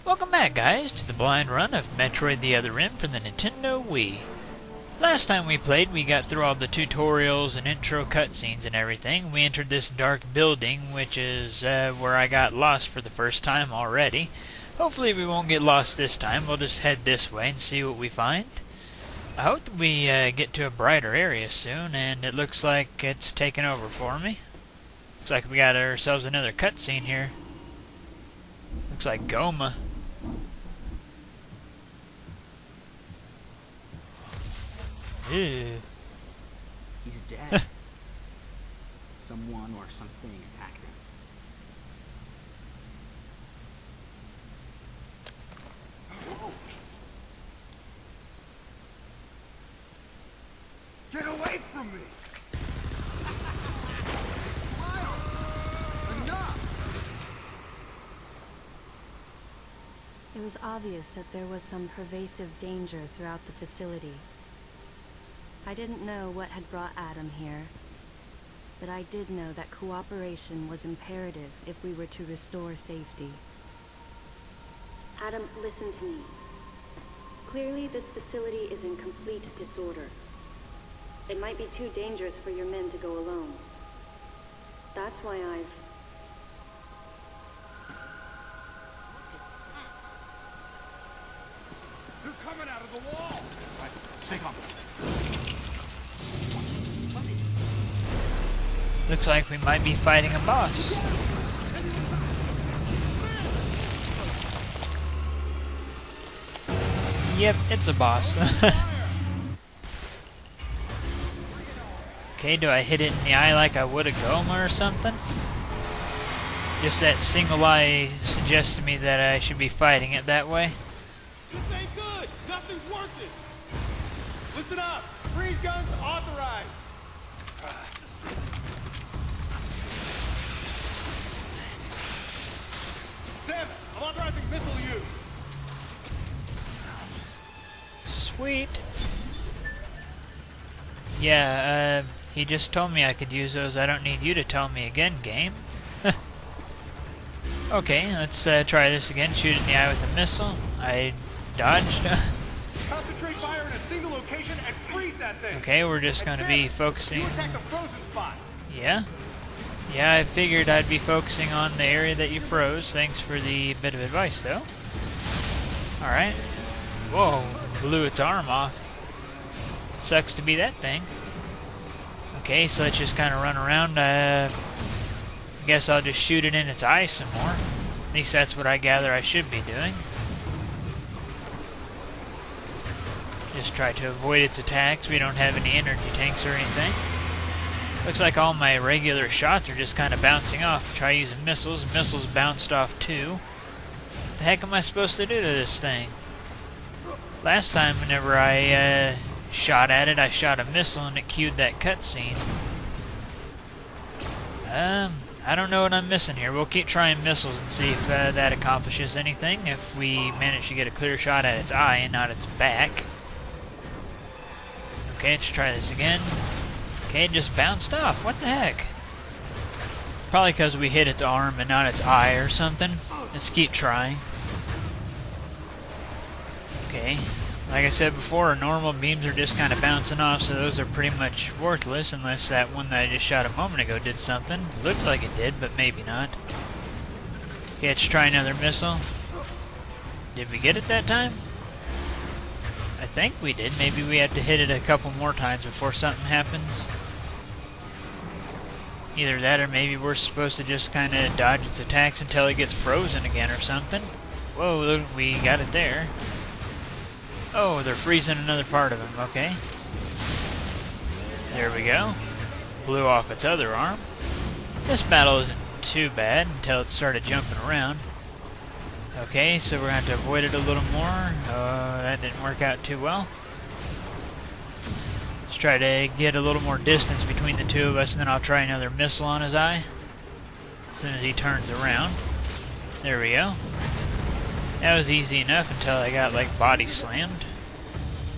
Welcome back, guys, to the blind run of Metroid the Other M for the Nintendo Wii. Last time we played, we got through all the tutorials and intro cutscenes and everything. We entered this dark building, which is where I got lost for the first time already. Hopefully we won't get lost this time. We'll just head this way and see what we find. I hope that we get to a brighter area soon, and it looks like it's taken over for me. Looks like we got ourselves another cutscene here. Looks like Goma. Ew. He's dead. Someone or something attacked him. Get away from me! It was obvious that there was some pervasive danger throughout the facility. I didn't know what had brought Adam here, but I did know that cooperation was imperative if we were to restore safety. Adam, listen to me. Clearly, this facility is in complete disorder. It might be too dangerous for your men to go alone. That's why I've... They're coming out of the wall! Right, stay calm. Looks like we might be fighting a boss. Yep, it's a boss. Okay, do I hit it in the eye like I would a Goma or something? Just that single eye suggests to me that I should be fighting it that way. This ain't good! Nothing's working! Listen up! Freeze guns authorized! Damn it! I'm authorizing missile use! Sweet. Yeah, he just told me I could use those. I don't need you to tell me again, game. Okay, let's try this again. Shoot it in the eye with a missile. I dodged. Concentrate fire in a single location and freeze that thing! Okay, we're just going to be focusing. You attack the frozen spot! Yeah? Yeah, I figured I'd be focusing on the area that you froze. Thanks for the bit of advice, though. Alright. Whoa, blew its arm off. Sucks to be that thing. Okay, so let's just kind of run around. I guess I'll just shoot it in its eye some more. At least that's what I gather I should be doing. Just try to avoid its attacks. We don't have any energy tanks or anything. Looks like all my regular shots are just kind of bouncing off. Try using missiles. Missiles bounced off too. What the heck am I supposed to do to this thing? Last time, whenever I shot at it, I shot a missile and it cued that cutscene. I don't know what I'm missing here. We'll keep trying missiles and see if that accomplishes anything. If we manage to get a clear shot at its eye and not its back. Okay, let's try this again. Okay, it just bounced off. What the heck? Probably because we hit its arm and not its eye or something. Let's keep trying. Okay. Like I said before, normal beams are just kind of bouncing off, so those are pretty much worthless unless that one that I just shot a moment ago did something. Looked like it did, but maybe not. Okay, let's try another missile. Did we get it that time? I think we did. Maybe we have to hit it a couple more times before something happens. Either that or maybe we're supposed to just kind of dodge its attacks until it gets frozen again or something. Whoa, look, we got it there. Oh, they're freezing another part of him. Okay. There we go. Blew off its other arm. This battle isn't too bad until it started jumping around. Okay, so we're going to have to avoid it a little more. That didn't work out too well. Let's try to get a little more distance between the two of us, and then I'll try another missile on his eye. As soon as he turns around. There we go. That was easy enough until I got, like, body slammed.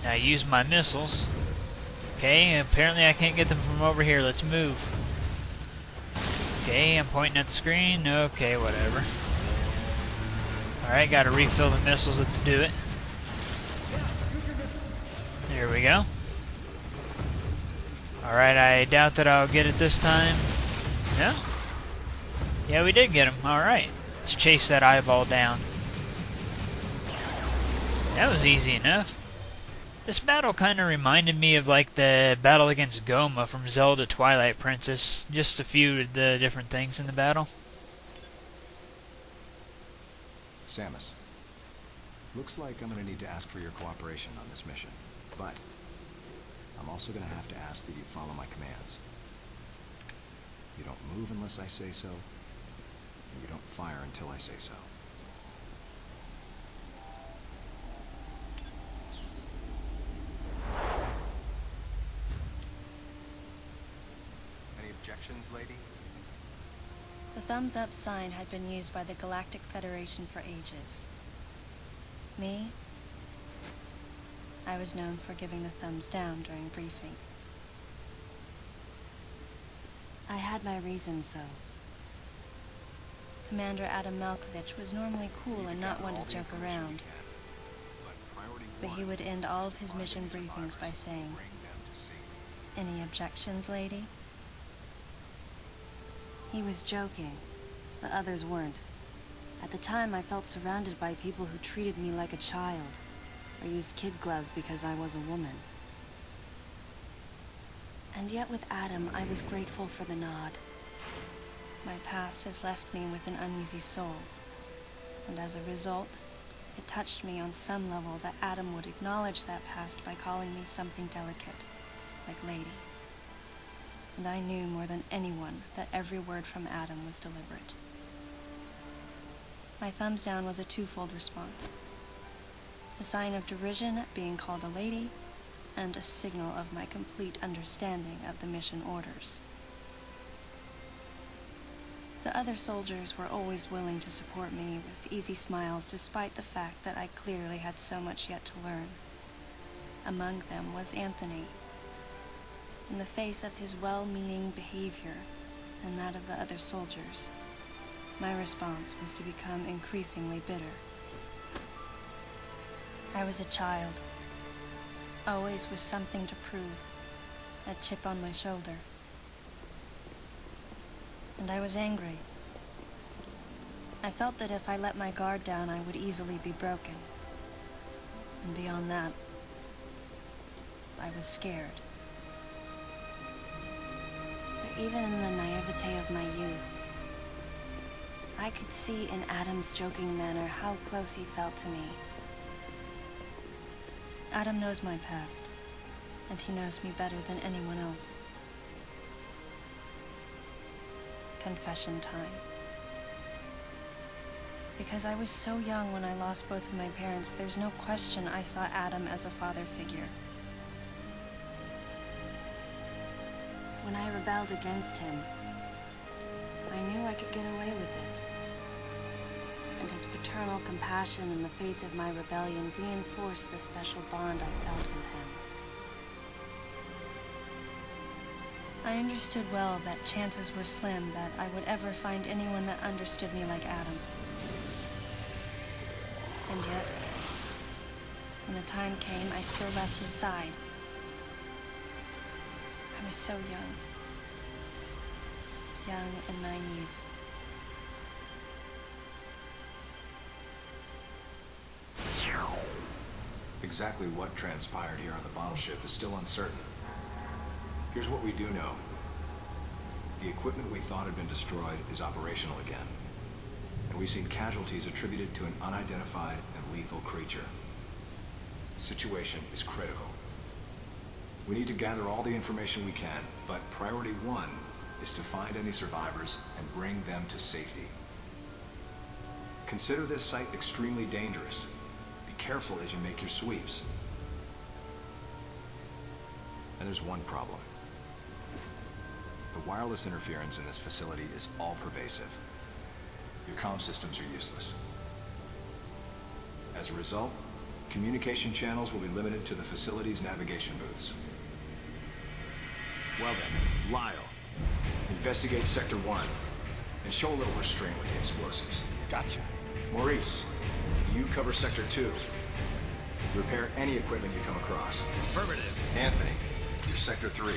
Now I use my missiles. Okay, apparently I can't get them from over here. Let's move. Okay, I'm pointing at the screen. Okay, whatever. Alright, gotta refill the missiles. Let's do it. There we go. Alright, I doubt that I'll get it this time. No? Yeah, we did get him. Alright. Let's chase that eyeball down. That was easy enough. This battle kind of reminded me of like the battle against Goma from Zelda Twilight Princess. Just a few of the different things in the battle. Samus, looks like I'm going to need to ask for your cooperation on this mission, but I'm also going to have to ask that you follow my commands. You don't move unless I say so, and you don't fire until I say so. Any objections, lady? The thumbs up sign had been used by the Galactic Federation for ages. Me? I was known for giving the thumbs down during briefing. I had my reasons, though. Commander Adam Malkovich was normally cool and not one to joke around, but he would end all of his mission briefings by saying, "Any objections, lady?" He was joking, but others weren't. At the time, I felt surrounded by people who treated me like a child, or used kid gloves because I was a woman. And yet with Adam, I was grateful for the nod. My past has left me with an uneasy soul, and as a result, it touched me on some level that Adam would acknowledge that past by calling me something delicate, like lady. And I knew more than anyone that every word from Adam was deliberate. My thumbs down was a twofold response. A sign of derision at being called a lady, and a signal of my complete understanding of the mission orders. The other soldiers were always willing to support me with easy smiles despite the fact that I clearly had so much yet to learn. Among them was Anthony. In the face of his well-meaning behavior and that of the other soldiers, my response was to become increasingly bitter. I was a child, always with something to prove, a chip on my shoulder. And I was angry. I felt that if I let my guard down, I would easily be broken. And beyond that, I was scared. But even in the naivete of my youth, I could see in Adam's joking manner how close he felt to me. Adam knows my past, and he knows me better than anyone else. Confession time. Because I was so young when I lost both of my parents, there's no question I saw Adam as a father figure. When I rebelled against him, I knew I could get away with it. And his paternal compassion in the face of my rebellion reinforced the special bond I felt with him. I understood well that chances were slim that I would ever find anyone that understood me like Adam. And yet, when the time came, I still left his side. I was so young and naive. Exactly what transpired here on the bottle ship is still uncertain. Here's what we do know. The equipment we thought had been destroyed is operational again. And we've seen casualties attributed to an unidentified and lethal creature. The situation is critical. We need to gather all the information we can, but priority one is to find any survivors and bring them to safety. Consider this site extremely dangerous. Be careful as you make your sweeps. And there's one problem. The wireless interference in this facility is all-pervasive. Your comm systems are useless. As a result, communication channels will be limited to the facility's navigation booths. Well then, Lyle, investigate Sector 1 and show a little restraint with the explosives. Gotcha. Maurice, you cover Sector 2. Repair any equipment you come across. Affirmative. Anthony, you're Sector 3.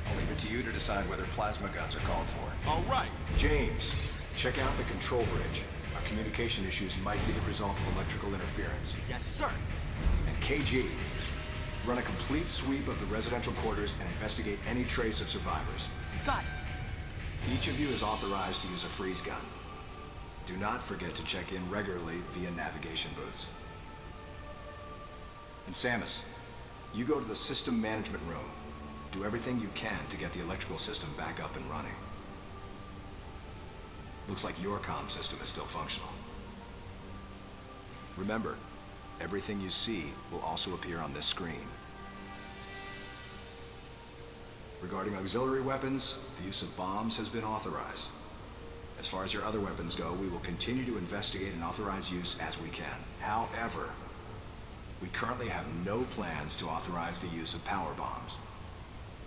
I'll leave it to you to decide whether plasma guns are called for. All right. James, check out the control bridge. Our communication issues might be the result of electrical interference. Yes, sir. And KG, run a complete sweep of the residential quarters and investigate any trace of survivors. Got it. Each of you is authorized to use a freeze gun. Do not forget to check in regularly via navigation booths. And Samus, you go to the system management room. Do everything you can to get the electrical system back up and running. Looks like your comm system is still functional. Remember, everything you see will also appear on this screen. Regarding auxiliary weapons, the use of bombs has been authorized. As far as your other weapons go, we will continue to investigate and authorize use as we can. However, we currently have no plans to authorize the use of power bombs.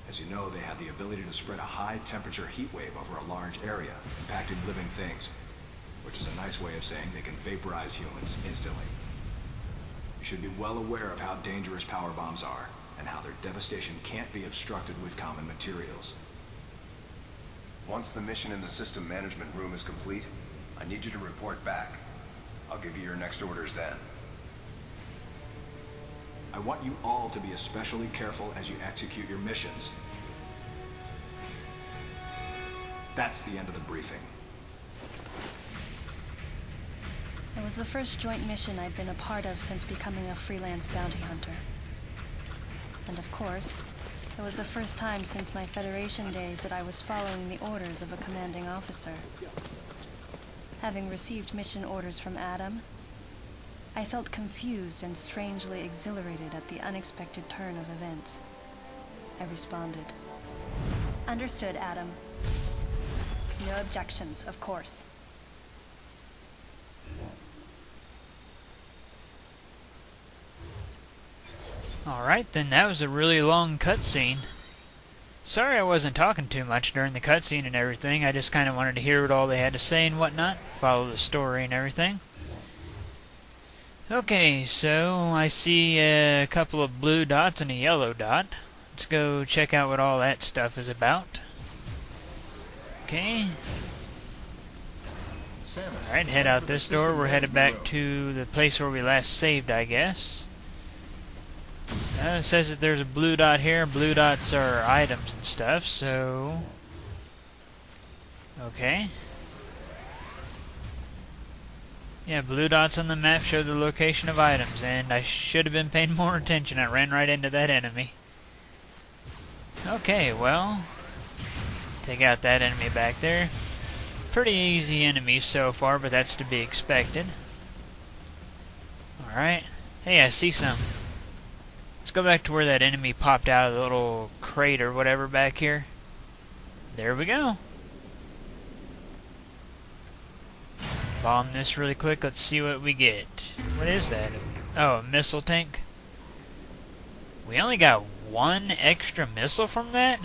As you know, they have the ability to spread a high-temperature heat wave over a large area, impacting living things, which is a nice way of saying they can vaporize humans instantly. You should be well aware of how dangerous power bombs are, and how their devastation can't be obstructed with common materials. Once the mission in the system management room is complete, I need you to report back. I'll give you your next orders then. I want you all to be especially careful as you execute your missions. That's the end of the briefing. It was the first joint mission I'd been a part of since becoming a freelance bounty hunter. And of course, it was the first time since my Federation days that I was following the orders of a commanding officer. Having received mission orders from Adam, I felt confused and strangely exhilarated at the unexpected turn of events. I responded. Understood, Adam. No objections, of course. Alright, then that was a really long cutscene. Sorry I wasn't talking too much during the cutscene and everything. I just kind of wanted to hear what all they had to say and whatnot. Follow the story and everything. Okay, so I see a couple of blue dots and a yellow dot. Let's go check out what all that stuff is about. Okay. Alright, head out this door. We're headed back to the place where we last saved, I guess. It says that there's a blue dot here. Blue dots are items and stuff, so... Okay. Yeah, blue dots on the map show the location of items, and I should have been paying more attention. I ran right into that enemy. Okay, well... Take out that enemy back there. Pretty easy enemies so far, but that's to be expected. Alright. Hey, I see some. Let's go back to where that enemy popped out of the little crate or whatever back here. There we go. Bomb this really quick. Let's see what we get. What is that? Oh, a missile tank. We only got one extra missile from that?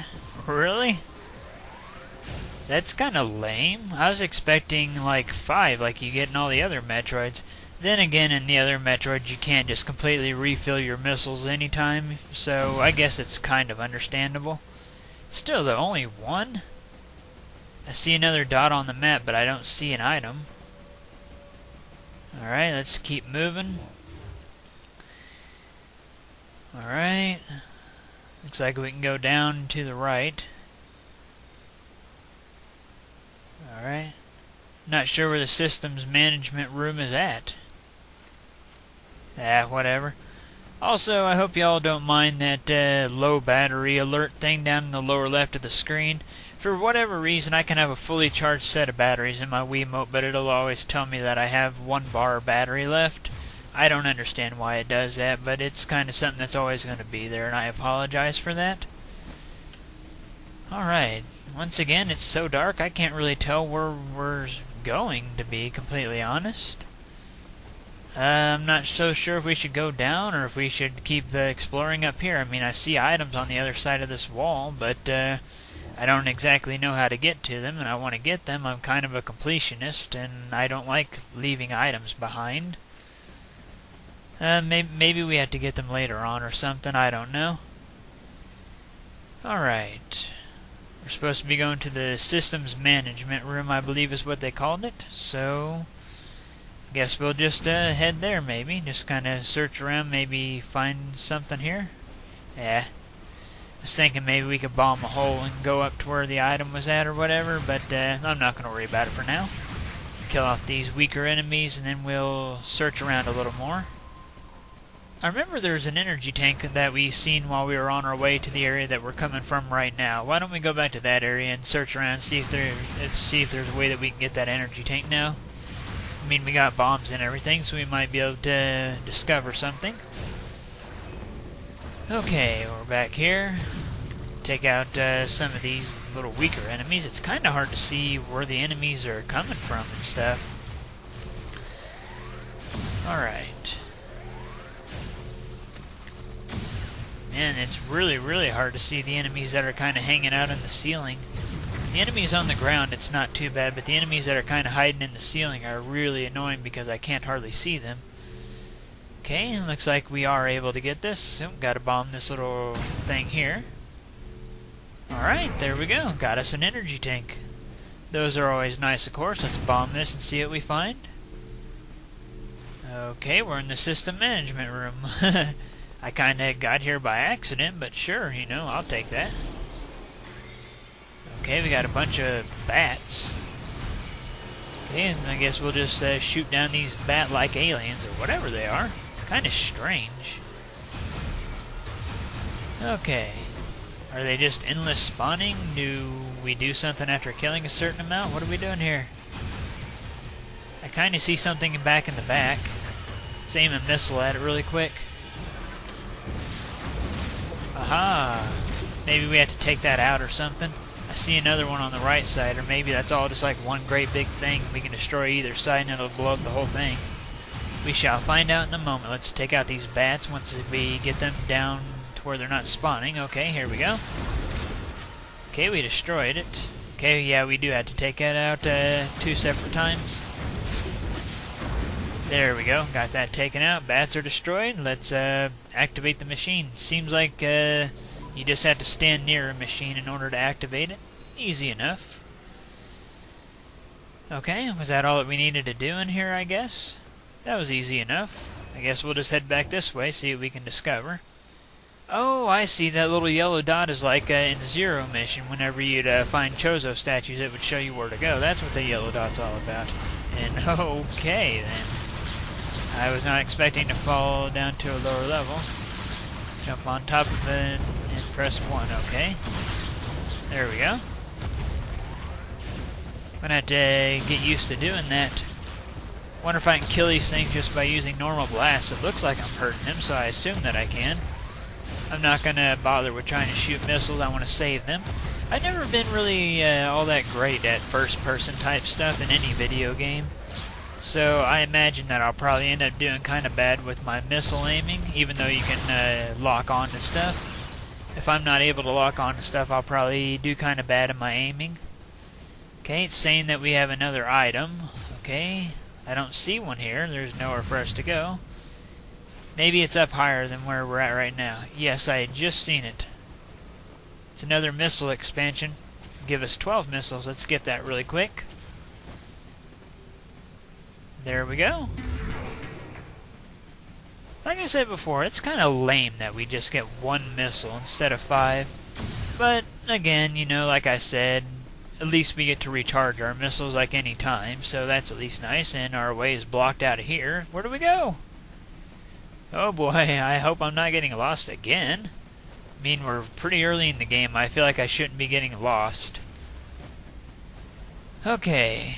Really? That's kind of lame. I was expecting like 5 like you get in all the other Metroids. Then again, in the other Metroids you can't just completely refill your missiles anytime, so I guess it's kind of understandable. Still though, only one? I see another dot on the map, but I don't see an item. Alright, let's keep moving. Alright. Looks like we can go down to the right. Alright. Not sure where the systems management room is at. Whatever. Also, I hope y'all don't mind that low battery alert thing down in the lower left of the screen. For whatever reason, I can have a fully charged set of batteries in my Wiimote, but it'll always tell me that I have 1 bar of battery left. I don't understand why it does that, but it's kind of something that's always going to be there, and I apologize for that. Alright. Once again, it's so dark I can't really tell where we're going, to be completely honest. I'm not so sure if we should go down or if we should keep exploring up here. I mean, I see items on the other side of this wall, but I don't exactly know how to get to them, and I want to get them. I'm kind of a completionist, and I don't like leaving items behind. Maybe we have to get them later on or something, I don't know. Alright. We're supposed to be going to the systems management room, I believe is what they called it. So, I guess we'll just head there maybe. Just kind of search around, maybe find something here. Yeah. I was thinking maybe we could bomb a hole and go up to where the item was at or whatever, but I'm not going to worry about it for now. Kill off these weaker enemies and then we'll search around a little more. I remember there's an energy tank that we seen while we were on our way to the area that we're coming from right now. Why don't we go back to that area and search around and see if there's a way that we can get that energy tank now. I mean, we got bombs and everything, so we might be able to discover something. Okay, we're back here. Take out some of these little weaker enemies. It's kind of hard to see where the enemies are coming from and stuff. Alright. Man, it's really, really hard to see the enemies that are kind of hanging out in the ceiling. The enemies on the ground, it's not too bad, but the enemies that are kind of hiding in the ceiling are really annoying because I can't hardly see them. Okay, looks like we are able to get this. So, gotta bomb this little thing here. Alright, there we go. Got us an energy tank. Those are always nice, of course. Let's bomb this and see what we find. Okay, we're in the system management room. I kinda got here by accident, but sure, you know, I'll take that. Okay, we got a bunch of bats. Okay, and I guess we'll just shoot down these bat-like aliens, or whatever they are. Kinda strange. Okay. Are they just endless spawning? Do we do something after killing a certain amount? What are we doing here? I kinda see something back in the back. Let's aim a missile at it really quick. Aha! Maybe we have to take that out or something. I see another one on the right side, or maybe that's all just like one great big thing. We can destroy either side and it'll blow up the whole thing. We shall find out in a moment. Let's take out these bats once we get them down to where they're not spawning. Okay, here we go. Okay, we destroyed it. Okay, yeah, we do have to take that out 2 separate times. There we go. Got that taken out. Bats are destroyed. Let's activate the machine. Seems like you just have to stand near a machine in order to activate it. Easy enough. Okay, was that all that we needed to do in here, I guess? That was easy enough. I guess we'll just head back this way, see what we can discover. Oh, I see. That little yellow dot is like in Zero mission. Whenever you'd find Chozo statues, it would show you where to go. That's what the yellow dot's all about. And okay, then. I was not expecting to fall down to a lower level. Jump on top of it and press 1, okay. There we go. Gonna have to get used to doing that. Wonder if I can kill these things just by using normal blasts. It looks like I'm hurting them, so I assume that I can. I'm not gonna bother with trying to shoot missiles. I want to save them. I've never been really all that great at first-person type stuff in any video game. So I imagine that I'll probably end up doing kind of bad with my missile aiming, even though you can lock on to stuff. If I'm not able to lock on to stuff, I'll probably do kind of bad in my aiming. Okay, it's saying that we have another item. Okay, I don't see one here. There's nowhere for us to go. Maybe it's up higher than where we're at right now. Yes, I had just seen it. It's another missile expansion. Give us 12 missiles. Let's get that really quick. There we go. Like I said before, it's kind of lame that we just get 1 missile instead of 5. But, again, you know, like I said, at least we get to recharge our missiles like any time, so that's at least nice, and our way is blocked out of here. Where do we go? Oh boy, I hope I'm not getting lost again. I mean, we're pretty early in the game. I feel like I shouldn't be getting lost. Okay.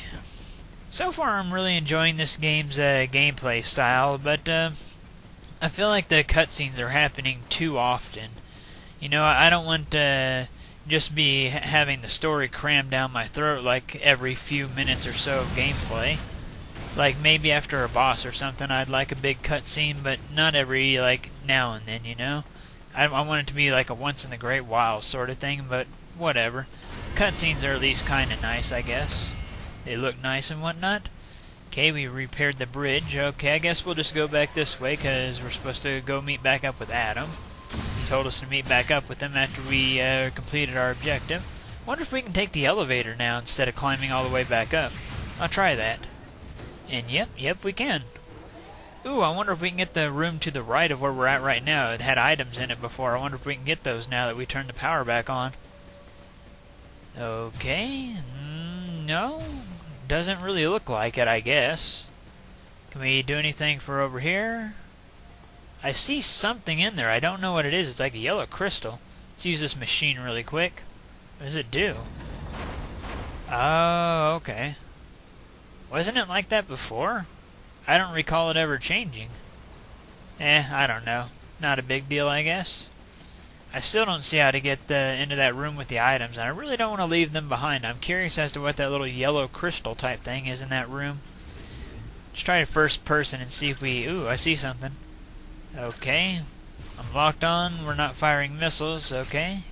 So far, I'm really enjoying this game's gameplay style, but I feel like the cutscenes are happening too often. You know, I don't want to just be having the story crammed down my throat like every few minutes or so of gameplay. Like, maybe after a boss or something, I'd like a big cutscene, but not every, like, now and then, you know? I want it to be like a once-in-a-great-while sort of thing, but whatever. Cutscenes are at least kind of nice, I guess. They look nice and whatnot. Okay, we repaired the bridge. Okay, I guess we'll just go back this way because we're supposed to go meet back up with Adam. He told us to meet back up with him after we completed our objective. Wonder if we can take the elevator now instead of climbing all the way back up. I'll try that. And yep, we can. Ooh, I wonder if we can get the room to the right of where we're at right now. It had items in it before. I wonder if we can get those now that we turned the power back on. Okay. No. Doesn't really look like it, I guess. Can we do anything for over here? I see something in there. I don't know what it is. It's like a yellow crystal. Let's use this machine really quick. What does it do? Oh, okay. Wasn't it like that before? I don't recall it ever changing. I don't know. Not a big deal, I guess. I still don't see how to get into that room with the items, and I really don't want to leave them behind. I'm curious as to what that little yellow crystal type thing is in that room. Let's try it first person and see if we... Ooh, I see something. Okay. I'm locked on. We're not firing missiles. Okay.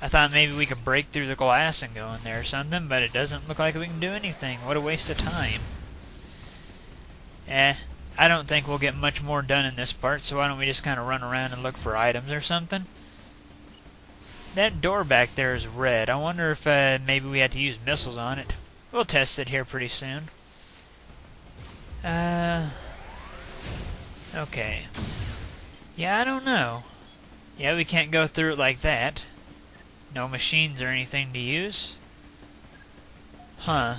I thought maybe we could break through the glass and go in there or something, but it doesn't look like we can do anything. What a waste of time. I don't think we'll get much more done in this part, so why don't we just kind of run around and look for items or something? That door back there is red. I wonder if maybe we had to use missiles on it. We'll test it here pretty soon. Okay. Yeah, I don't know. Yeah, we can't go through it like that. No machines or anything to use. Huh.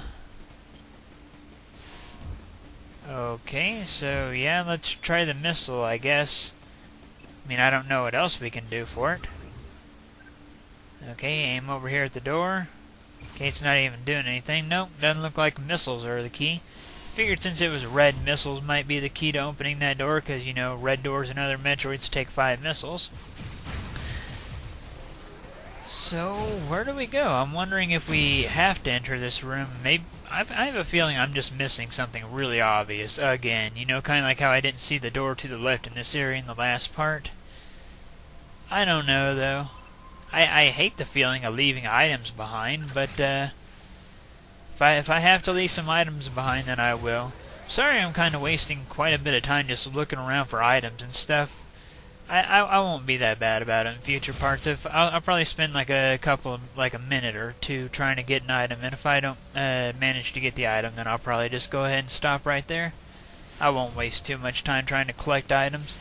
Okay, so yeah, let's try the missile, I guess. I mean, I don't know what else we can do for it. Okay, aim over here at the door. Okay, it's not even doing anything. Nope, doesn't look like missiles are the key. Figured since it was red, missiles might be the key to opening that door, because, you know, red doors in other Metroids take 5 missiles. So, where do we go? I'm wondering if we have to enter this room. Maybe I have a feeling I'm just missing something really obvious again. You know, kind of like how I didn't see the door to the left in this area in the last part. I don't know, though. I hate the feeling of leaving items behind, but if I have to leave some items behind, then I will. Sorry I'm kind of wasting quite a bit of time just looking around for items and stuff. I won't be that bad about it in future parts. I'll probably spend like a minute or two trying to get an item, and if I don't manage to get the item, then I'll probably just go ahead and stop right there. I won't waste too much time trying to collect items.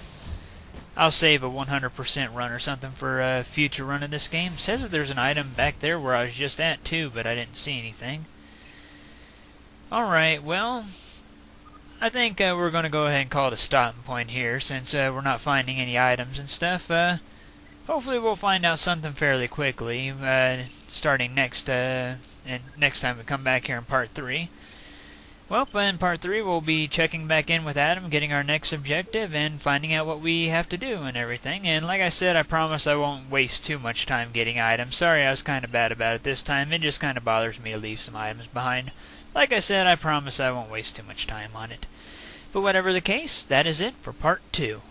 I'll save a 100% run or something for a future run of this game. It says that there's an item back there where I was just at too, but I didn't see anything. Alright, well, I think we're going to go ahead and call it a stopping point here, since we're not finding any items and stuff. Hopefully we'll find out something fairly quickly, starting next time we come back here in Part 3. Well, in Part 3 we'll be checking back in with Adam, getting our next objective, and finding out what we have to do and everything. And like I said, I promise I won't waste too much time getting items. Sorry I was kind of bad about it this time. It just kind of bothers me to leave some items behind. Like I said, I promise I won't waste too much time on it. But whatever the case, that is it for Part 2.